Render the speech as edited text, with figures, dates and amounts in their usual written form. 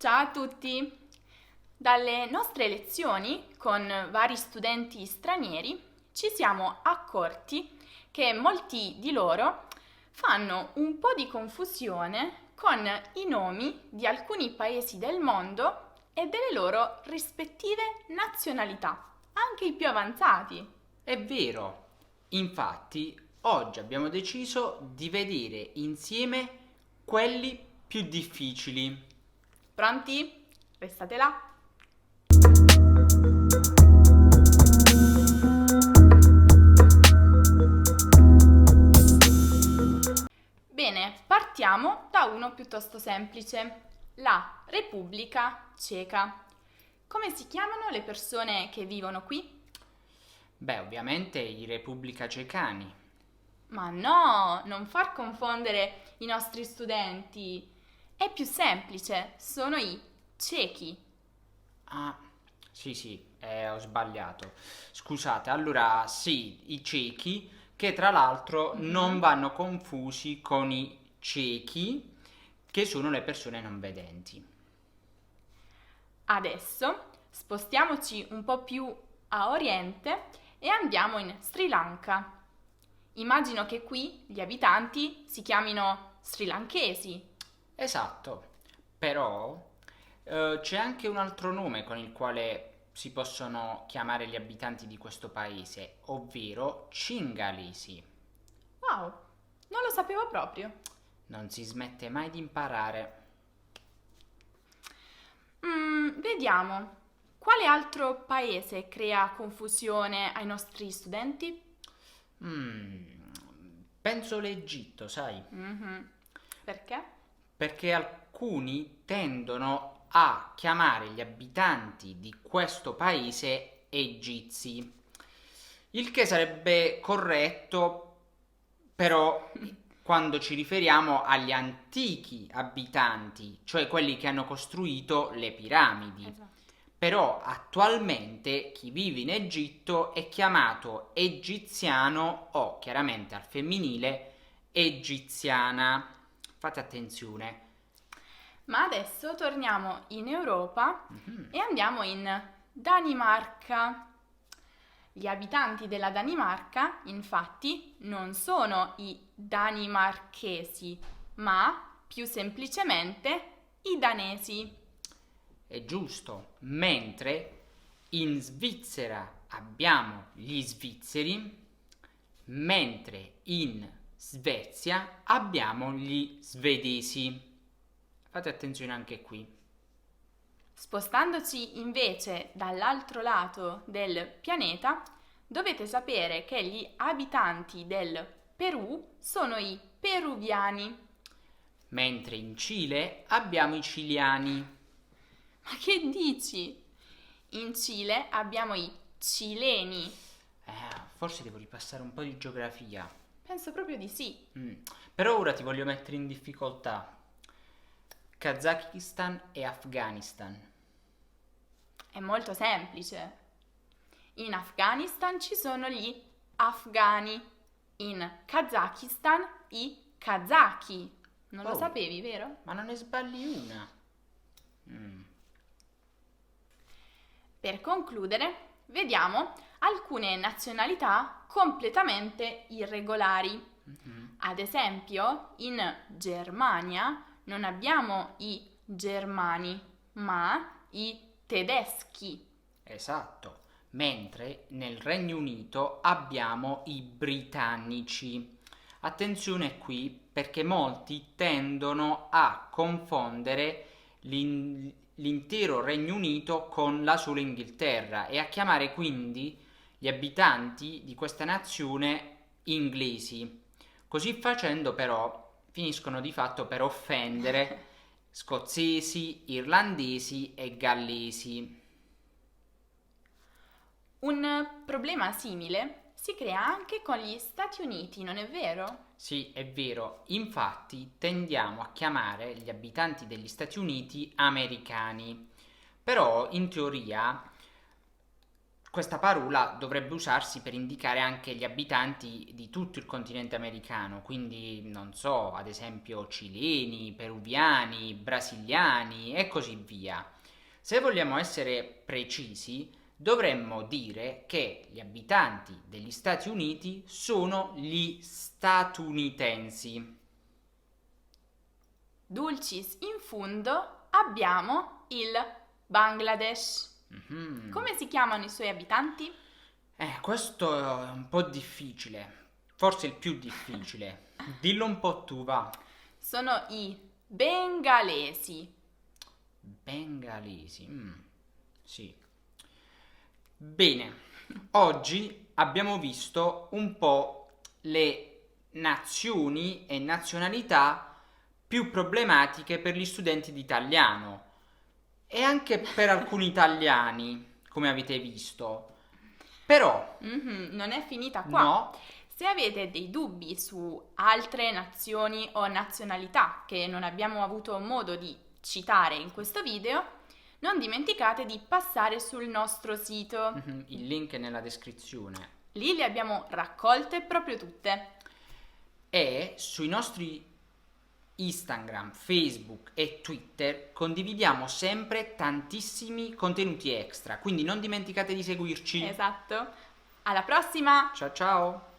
Ciao a tutti! Dalle nostre lezioni con vari studenti stranieri ci siamo accorti che molti di loro fanno un po' di confusione con i nomi di alcuni paesi del mondo e delle loro rispettive nazionalità, anche i più avanzati. È vero, infatti oggi abbiamo deciso di vedere insieme quelli più difficili. Pronti? Restate là! Bene, partiamo da uno piuttosto semplice, la Repubblica Ceca. Come si chiamano le persone che vivono qui? Beh, ovviamente i Repubblica Cecani. Ma no, non far confondere i nostri studenti. È più semplice, sono i cechi. Ah, sì, ho sbagliato. Scusate, allora sì, i cechi, che tra l'altro non vanno confusi con i cechi, che sono le persone non vedenti. Adesso spostiamoci un po' più a oriente e andiamo in Sri Lanka. Immagino che qui gli abitanti si chiamino srilankesi. Esatto, però c'è anche un altro nome con il quale si possono chiamare gli abitanti di questo paese, ovvero cingalesi. Wow, non lo sapevo proprio. Non si smette mai di imparare. Vediamo. Quale altro paese crea confusione ai nostri studenti? Penso l'Egitto, sai? Perché? Perché alcuni tendono a chiamare gli abitanti di questo paese egizi. Il che sarebbe corretto, però quando ci riferiamo agli antichi abitanti, cioè quelli che hanno costruito le piramidi. Esatto. Però attualmente chi vive in Egitto è chiamato egiziano o chiaramente al femminile egiziana. Fate attenzione. Ma adesso torniamo in Europa e andiamo in Danimarca. Gli abitanti della Danimarca, infatti, non sono i danimarchesi, ma più semplicemente i danesi. È giusto, mentre in Svizzera abbiamo gli svizzeri, mentre in Svezia abbiamo gli svedesi. Fate attenzione anche qui. Spostandoci invece dall'altro lato del pianeta, dovete sapere che gli abitanti del Perù sono i peruviani. Mentre in Cile abbiamo i ciliani. Ma che dici? In Cile abbiamo i cileni. Forse devo ripassare un po' di geografia. Penso proprio di sì. Però ora ti voglio mettere in difficoltà. Kazakistan e Afghanistan. È molto semplice. In Afghanistan ci sono gli afghani, in Kazakistan i kazaki. Non lo sapevi, vero? Ma non ne sbagli una. Per concludere, vediamo alcune nazionalità completamente irregolari. Ad esempio, in Germania non abbiamo i germani, ma i tedeschi. Esatto. Mentre nel Regno Unito abbiamo i britannici. Attenzione qui perché molti tendono a confondere l'intero Regno Unito con la sola Inghilterra e a chiamare quindi gli abitanti di questa nazione inglesi. Così facendo però finiscono di fatto per offendere scozzesi, irlandesi e gallesi. Un problema simile si crea anche con gli Stati Uniti, non è vero? Sì, è vero, infatti tendiamo a chiamare gli abitanti degli Stati Uniti americani, però in teoria Questa parola dovrebbe usarsi per indicare anche gli abitanti di tutto il continente americano, quindi non so, ad esempio cileni, peruviani, brasiliani e così via. Se vogliamo essere precisi, dovremmo dire che gli abitanti degli Stati Uniti sono gli statunitensi. Dulcis in fundo abbiamo il Bangladesh. Mhm. Come si chiamano i suoi abitanti? Questo è un po' difficile, forse il più difficile. Dillo un po' tu, va. Sono i bengalesi. Bengalesi, sì. Bene, oggi abbiamo visto un po' le nazioni e nazionalità più problematiche per gli studenti di italiano e anche per alcuni italiani, come avete visto. Però, Non è finita qua. no, Se avete dei dubbi su altre nazioni o nazionalità che non abbiamo avuto modo di citare in questo video, non dimenticate di passare sul nostro sito. il link è nella descrizione. Lì le abbiamo raccolte proprio tutte. E sui nostri Instagram, Facebook e Twitter condividiamo sempre tantissimi contenuti extra, quindi non dimenticate di seguirci. Esatto. Alla prossima! Ciao ciao!